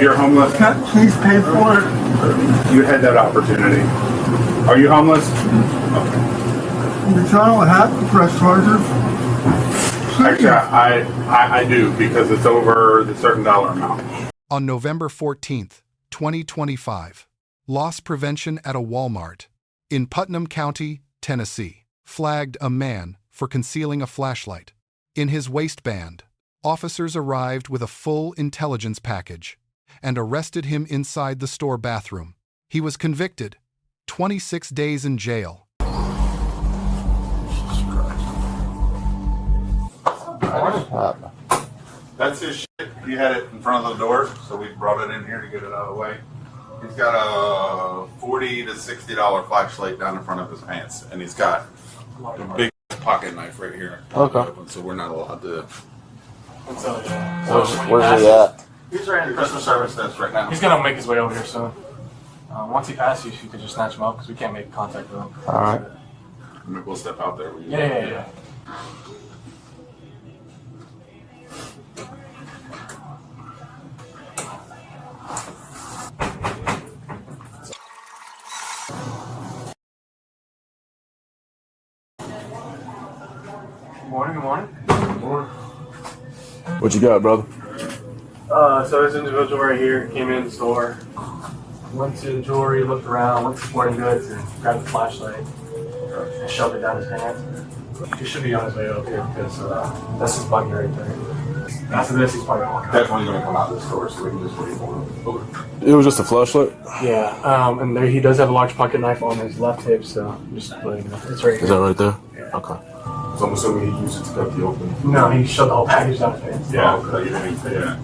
You're homeless? Can I please pay for it? You had that opportunity. Are you homeless? Because I don't have to press charges. Actually, I do because it's over the certain dollar amount. On November 14th, 2025, loss prevention at a Walmart in Putnam County, Tennessee, flagged a man for concealing a flashlight. In his waistband, officers arrived with a full intelligence package and arrested him inside the store bathroom. He was convicted, 26 days in jail. That's his shit. He had it in front of the door, so we brought it in here to get it out of the way. He's got a $40 to $60 flashlight down in front of his pants, and he's got a big pocket knife right here. Okay. So we're not allowed to. Where's he at? He's right in the Customer service desk right now. He's gonna make his way over here soon. Once he passes you, you can just snatch him up because we can't make contact with him. All right. We'll step out there. Yeah. Good morning. What you got, brother? So this individual right here came in the store, went to the jewelry, looked around, went to sporting goods, and grabbed the flashlight and shoved it down his pants. He should be on his way up here because that's his buggy right there. After this, he's probably walking out. Definitely going to come out of the store so we can just wait for him. It was just a flashlight? Yeah, and there he does have a large pocket knife on his left hip, so just letting you know. It's right here. Is that right there? Yeah. Okay. So I'm assuming he used it to cut the opening. No, he shoved the whole package down his pants. Yeah.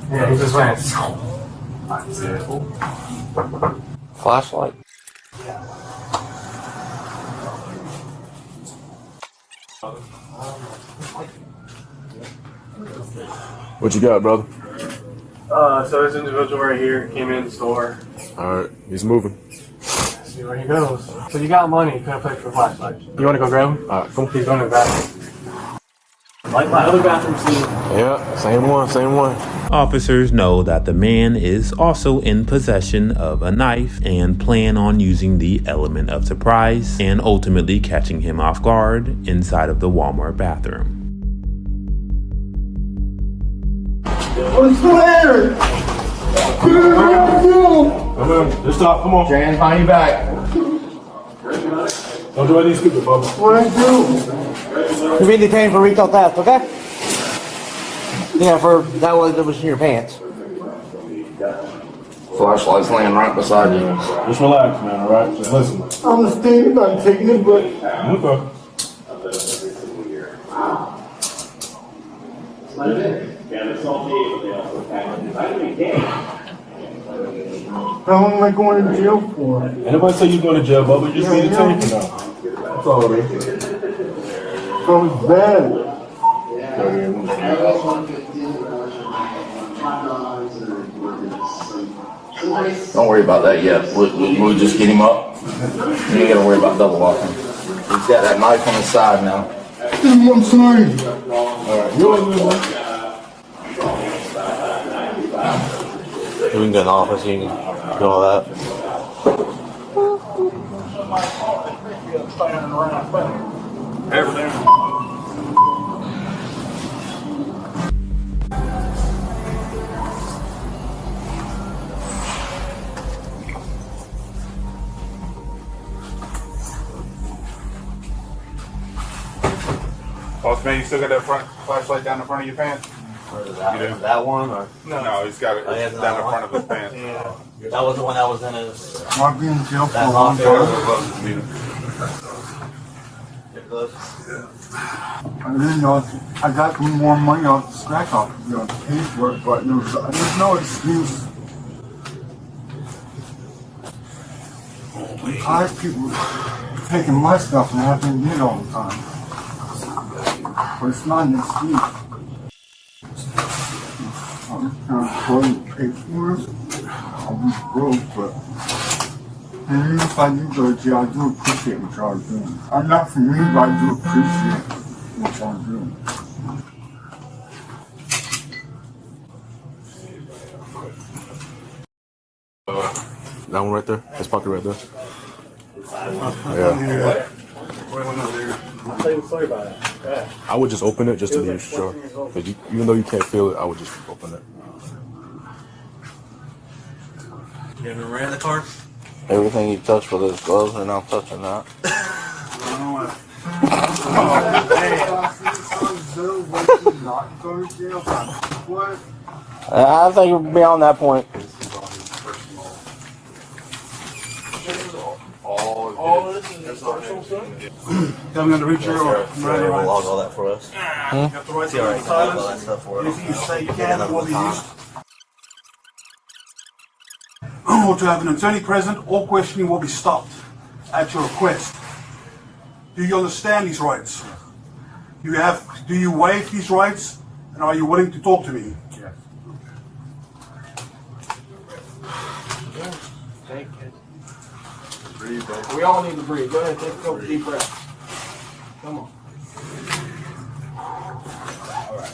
Yeah, he just went. That's it. Flashlight? What you got, brother? So this individual right here came in the store. All right, he's moving. See where he goes. So you got money, you couldn't pay for a flashlight. You want to go grab him? All right, come. He's going to the bathroom. Like my other bathroom scene. Yeah, same one. Officers know that the man is also in possession of a knife and plan on using the element of surprise and ultimately catching him off guard inside of the Walmart bathroom. What's the matter? Come on, just stop. Come on. Jan, find you back. Don't do anything stupid, Bubba. What I do? You're being detained for retail theft, okay? Yeah, for that was in your pants. Flashlight's laying right beside you. Just relax, man, all right? Just listen. I'm mistaken about taking it, but Okay. how long am I going to jail for? Anybody say you're going to jail, Bubba? You just be detained for now. That's all it is. So it's bad. Don't worry about that yet. We'll just get him up. You ain't gotta worry about double locking. He's got that knife on his side now. I'm sorry. Alright, you're on this one. We can go in the office, you can do all that. Boss man, you still got that front flashlight down in front of your pants? That one, or? No, he's got it he has down in another front of his pants. That was the one that was in his... I've been in jail for a That long long time. I didn't know I got more money off the scratch off, to pay for it, but there's no excuse. I'm tired of people taking my stuff and having to get it all the time. But it's not an excuse. I'm trying to pay for it. I'll be broke, but and even if I do go to jail, I do appreciate what y'all are doing. I'm not from me, but I do appreciate what y'all are doing. That one right there? His pocket right there? Yeah. I'll tell you a story about it. Yeah. I would just open it just to be sure. Because even though you can't feel it, I would just open it. You have a Miranda card? Everything you touch with his gloves, and I'm touching that. I think we'll be on that point. Oh, this is personal stuff? I'm going to reach your Miranda rights. Log all that for us. You have the right to remain Log all silent. that stuff for us. If you say you can, it will be used. Or to have an attorney present, all questioning will be stopped at your request. Do you understand these rights? Do you waive these rights? And are you willing to talk to me? Yes. Take it. Breathe, we all need to breathe. Go ahead, take a couple deep breaths. Come on. All right.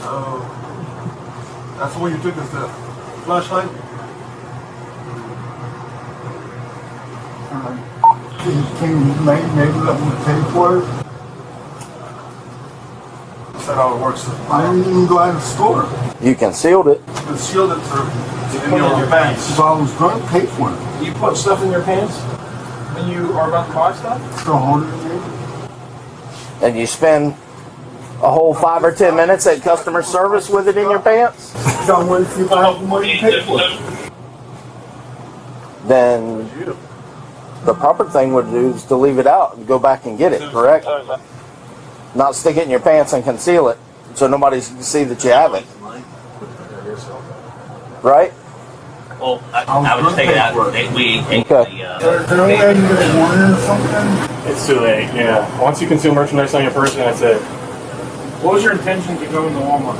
So, that's what you took as the flashlight? Can you maybe let me pay for it? Is that how it works? I didn't even go out of the store. You concealed it. I sealed it to in your pants. So I was going to pay for it. You put stuff in your pants when you are about to buy stuff? Still holding it in. And you spend a whole 5 or 10 minutes at customer service with it in your pants? So I wanted to see if I have the money to pay for it. Then the proper thing would do is to leave it out and go back and get it, correct? Not stick it in your pants and conceal it so nobody can see that you have it. Right? Well, I would just take it out. We ate Okay. It's too late, yeah. Once you conceal merchandise on your person, that's it. What was your intention to go into Walmart?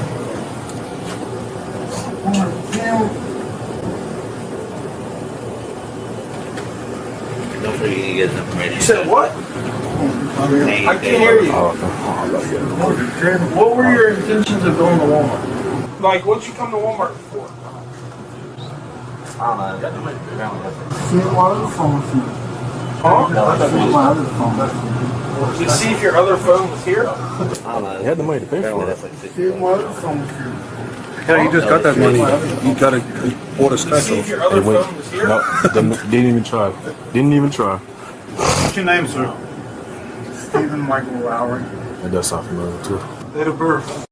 don't forget to get his information. You said what? I can't hear you. What were your intentions of going to Walmart? Like, what'd you come to Walmart for? I don't know. See what other phones you. Huh? See my other phone. To see if your other phone was here? I don't know. You had the money to pay for it. That's like 60. See what other phones you. Yeah, you just got that money. You got to order See special. if your other phone was here? No, didn't even try. Didn't even try. What's your name, sir? Stephen Michael Lowry. That does sound familiar too. Date of birth.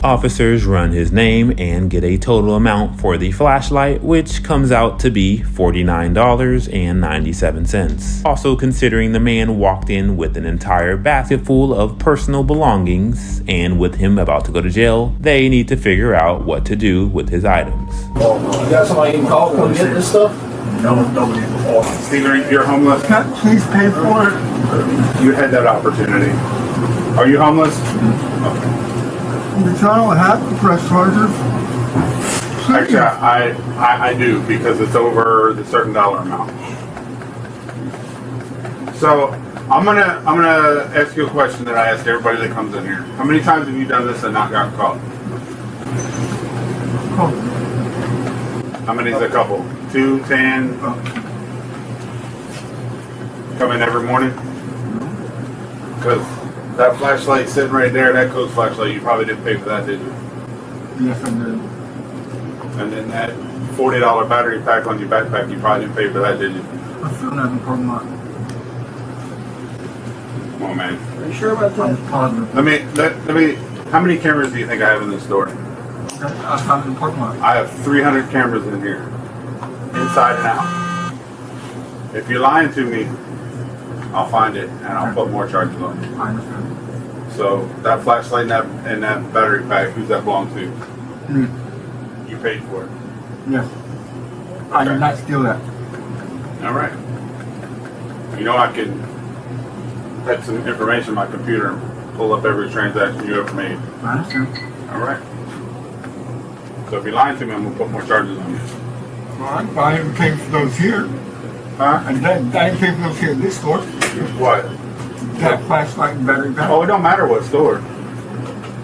Officers run his name and get a total amount for the flashlight, which comes out to be $49.97. Also, considering the man walked in with an entire basket full of personal belongings, and with him about to go to jail, they need to figure out what to do with his items. You got somebody you can call to get this stuff? No, nobody. Stephen, you're homeless. Can I please pay for it? You had that opportunity. Are you homeless? Because I don't have to press charges. Actually, I do, because it's over the certain dollar amount. So I'm gonna ask you a question that I ask everybody that comes in here. How many times have you done this and not gotten caught? How many is a couple? 2, 10? Come in every morning? Because that flashlight sitting right there, that Coach flashlight, you probably didn't pay for that, did you? Yes, I did. And then that $40 battery pack on your backpack, you probably didn't pay for that, did you? I still haven't per month. Come on, man. Are you sure about I'm that? positive. Let me, how many cameras do you think I have in this store? I haven't per month. I have 300 cameras in here, inside and out. If you're lying to me, I'll find it and I'll put more charges on you. I understand. So that flashlight and that battery pack, who's that belong to? Me. You paid for it. Yes. I did not steal that. All right. You know, I can put some information on my computer and pull up every transaction you ever made. I understand. All right. So if you're lying to me, I'm gonna put more charges on you. Well, I even paid for those here. Huh? And then I didn't pay for no shit at this store. What? That flashlight and battery back. Oh, it don't matter what store.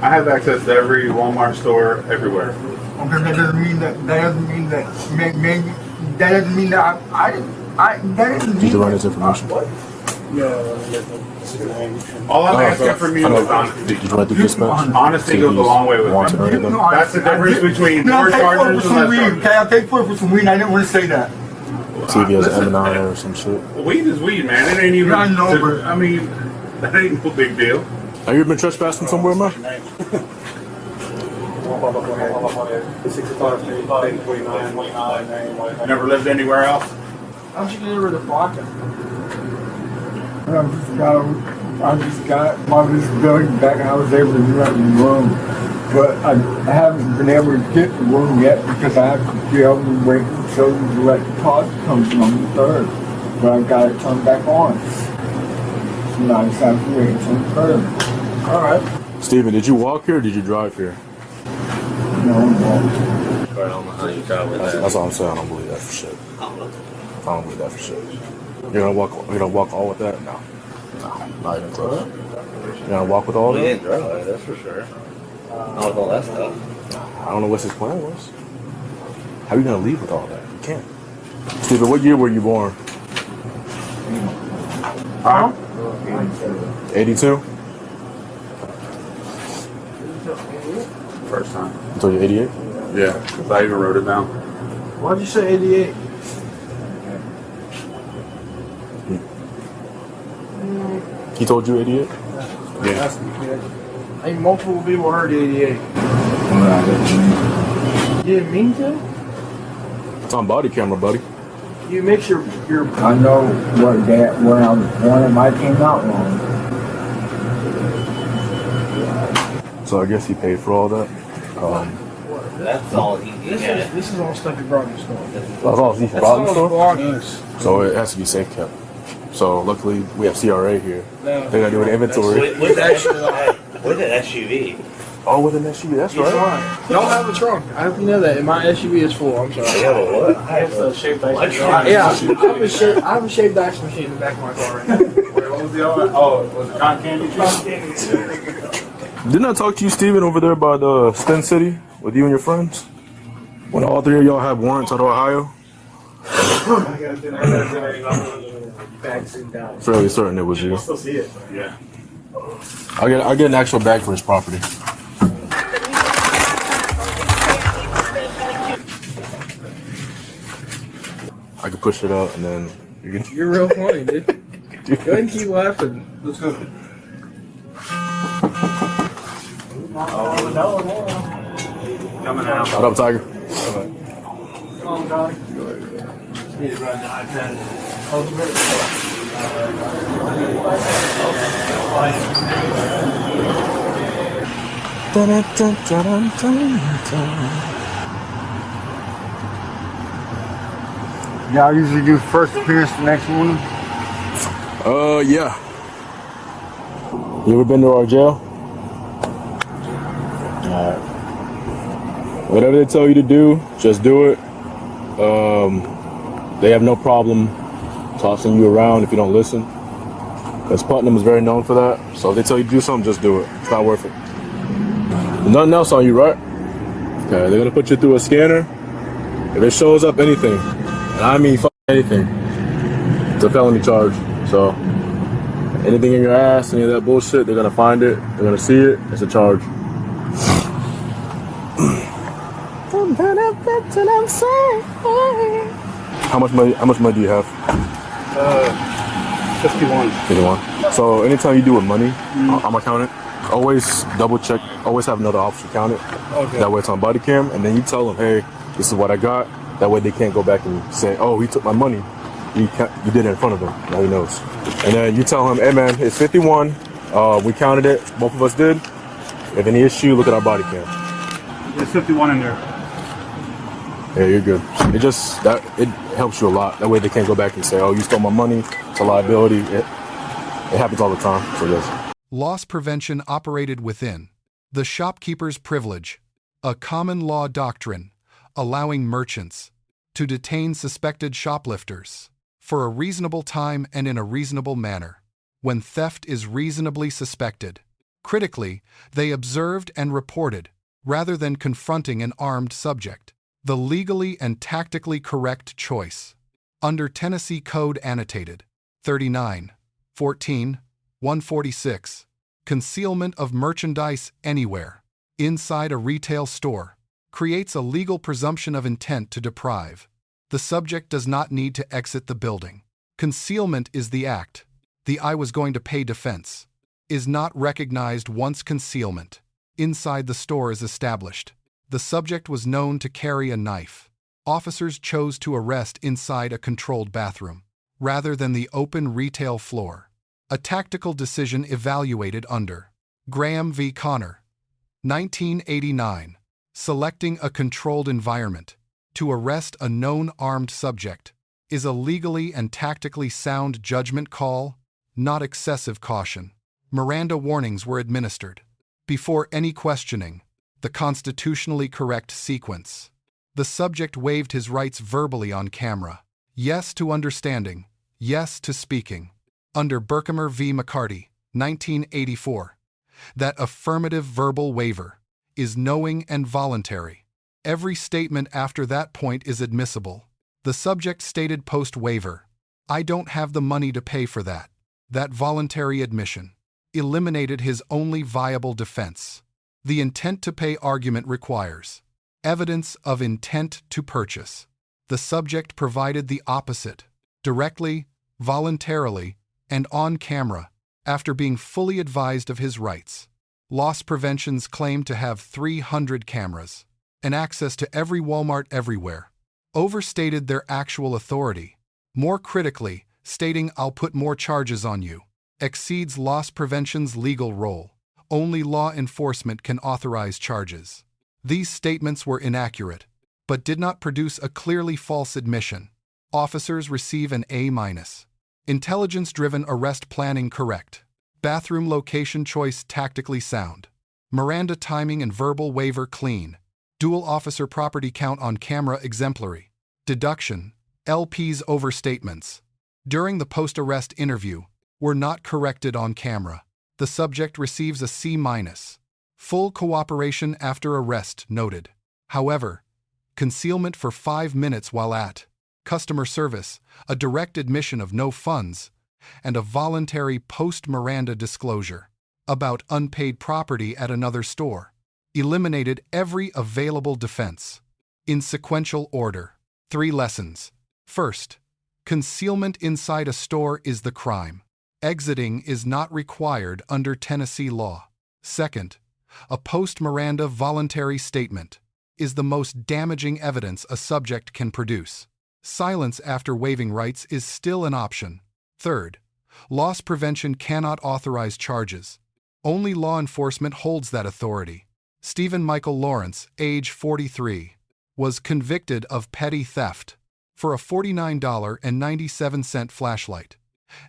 I have access to every Walmart store everywhere. Okay, that doesn't mean that. That doesn't mean that. Maybe that doesn't mean that. That doesn't mean. Did you run his information? All I'm asking from you is honesty. Did you run the dispatch? Honesty goes a long way with Wanted or me. anything? That's the difference between No, more chargers and less weed. chargers. Okay, I'll take for some weed. I didn't want to say that. See if he has an M&I or some shit. Weed is weed, man. It ain't even. I know, but I mean, that ain't no big deal. Have you ever been trespassing somewhere, man? Never lived anywhere else. How'd you get rid of the vodka? I just got my visibility back and I was able to rent the room. But I haven't been able to get the room yet because I have to be able to wait until the electric comes on the 3rd. But I've got it turned back on. So now I just have to wait until the 3rd. Alright. Steven, did you walk here or did you drive here? No, That's all I'm saying. I don't believe that for shit. I don't believe that for shit. You're gonna walk all with that? No. No, not even close. You're gonna walk with all We that? didn't drive, that's for sure. Not with all that stuff. I don't know what his plan was. How are you gonna leave with all that? You can't. Steven, what year were you born? Huh? 82? First time. Until you're 88? Yeah, because I even wrote it down. Why'd you say 88? He told you 88? Yeah. I think multiple people heard 88. You didn't mean to? It's on body camera, buddy. You make your I know where I was born. It might came out wrong. So I guess he paid for all that. That's all he did. This is all stuff you brought in the store. That's all he That's brought in the all store? belongings. So it has to be safe kept. So luckily we have CRA here. No. They gotta do an inventory. With an SUV. Oh, with an SUV, that's It's right. fine. Y'all have a trunk. I hope you know that. And my SUV is full. I'm sorry. Yeah, but what? It's a shaped ice What? machine. Yeah, I have a shaved ice machine in the back of my car right now. Wait, what was the other one? Oh, was it cotton candy? Didn't I talk to you, Steven, over there by the Sten City with you and your friends? When all three of y'all have warrants out of Ohio? Fairly certain it was you. Still see it. Yeah. I get an actual bag for his property. I could push it out and then you can. You're real funny, dude. Go ahead and keep laughing. Let's go. Coming out. What up, Tiger? Come on, Donnie. Need to run the iPad. Yeah, I usually do first appearance the next morning. Yeah. You ever been to our jail? Whatever they tell you to do, just do it. They have no problem tossing you around if you don't listen. Because Putnam is very known for that. So if they tell you to do something, just do it. It's not worth it. There's nothing else on you, right? Okay, they're gonna put you through a scanner. If it shows up anything, and I mean anything, it's a felony charge. So anything in your ass, any of that bullshit, they're gonna find it. They're gonna see it. It's a charge. How much money do you have? 51. 51. So anytime you do with money, I'm gonna count it. Always double check. Always have another officer count it. Okay. That way it's on body cam, and then you tell them, hey, this is what I got. That way they can't go back and say, oh, he took my money. You did it in front of him. Now he knows. And then you tell him, hey man, it's 51. We counted it. Both of us did. If any issue, look at our body cam. There's 51 in there. Yeah, you're good. It helps you a lot. That way they can't go back and say, oh, you stole my money. It's a liability. It happens all the time. So yes. Loss prevention operated within the Shopkeeper's Privilege, a common law doctrine allowing merchants to detain suspected shoplifters for a reasonable time and in a reasonable manner, when theft is reasonably suspected. Critically, they observed and reported, rather than confronting an armed subject. The legally and tactically correct choice. Under Tennessee Code Annotated 39-14-146, concealment of merchandise anywhere, inside a retail store, creates a legal presumption of intent to deprive. The subject does not need to exit the building. Concealment is the act. The "I was going to pay" defense is not recognized once concealment inside the store is established. The subject was known to carry a knife. Officers chose to arrest inside a controlled bathroom, rather than the open retail floor. A tactical decision evaluated under Graham v. Connor, 1989, selecting a controlled environment to arrest a known armed subject is a legally and tactically sound judgment call, not excessive caution. Miranda warnings were administered before any questioning, the constitutionally correct sequence. The subject waived his rights verbally on camera. Yes to understanding, yes to speaking. Under Berkemer v. McCarty, 1984, that affirmative verbal waiver is knowing and voluntary. Every statement after that point is admissible. The subject stated post-waiver, "I don't have the money to pay for that." That voluntary admission eliminated his only viable defense. The intent to pay argument requires evidence of intent to purchase. The subject provided the opposite, directly, voluntarily, and on camera, after being fully advised of his rights. Loss Prevention's claim to have 300 cameras and access to every Walmart everywhere overstated their actual authority. More critically, stating "I'll put more charges on you" exceeds Loss Prevention's legal role. Only law enforcement can authorize charges. These statements were inaccurate, but did not produce a clearly false admission. Officers receive an A-. Intelligence-driven arrest planning correct. Bathroom location choice tactically sound. Miranda timing and verbal waiver clean. Dual officer property count on camera exemplary. Deduction, LP's overstatements during the post-arrest interview were not corrected on camera. The subject receives a C-. Full cooperation after arrest noted. However, concealment for 5 minutes while at customer service, a direct admission of no funds, and a voluntary post-Miranda disclosure about unpaid property at another store eliminated every available defense. In sequential order, 3 lessons. First, concealment inside a store is the crime. Exiting is not required under Tennessee law. Second, a post-Miranda voluntary statement is the most damaging evidence a subject can produce. Silence after waiving rights is still an option. Third, loss prevention cannot authorize charges. Only law enforcement holds that authority. Stephen Michael Lawrence, age 43, was convicted of petty theft for a $49.97 flashlight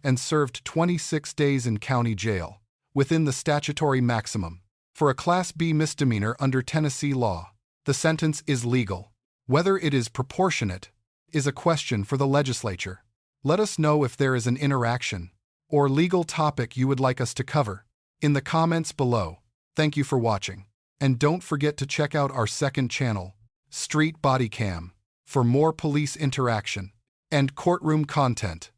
and served 26 days in county jail, within the statutory maximum. For a Class B misdemeanor under Tennessee law, the sentence is legal. Whether it is proportionate is a question for the legislature. Let us know if there is an interaction or legal topic you would like us to cover in the comments below. Thank you for watching. And don't forget to check out our second channel, Street Bodycam, for more police interaction and courtroom content.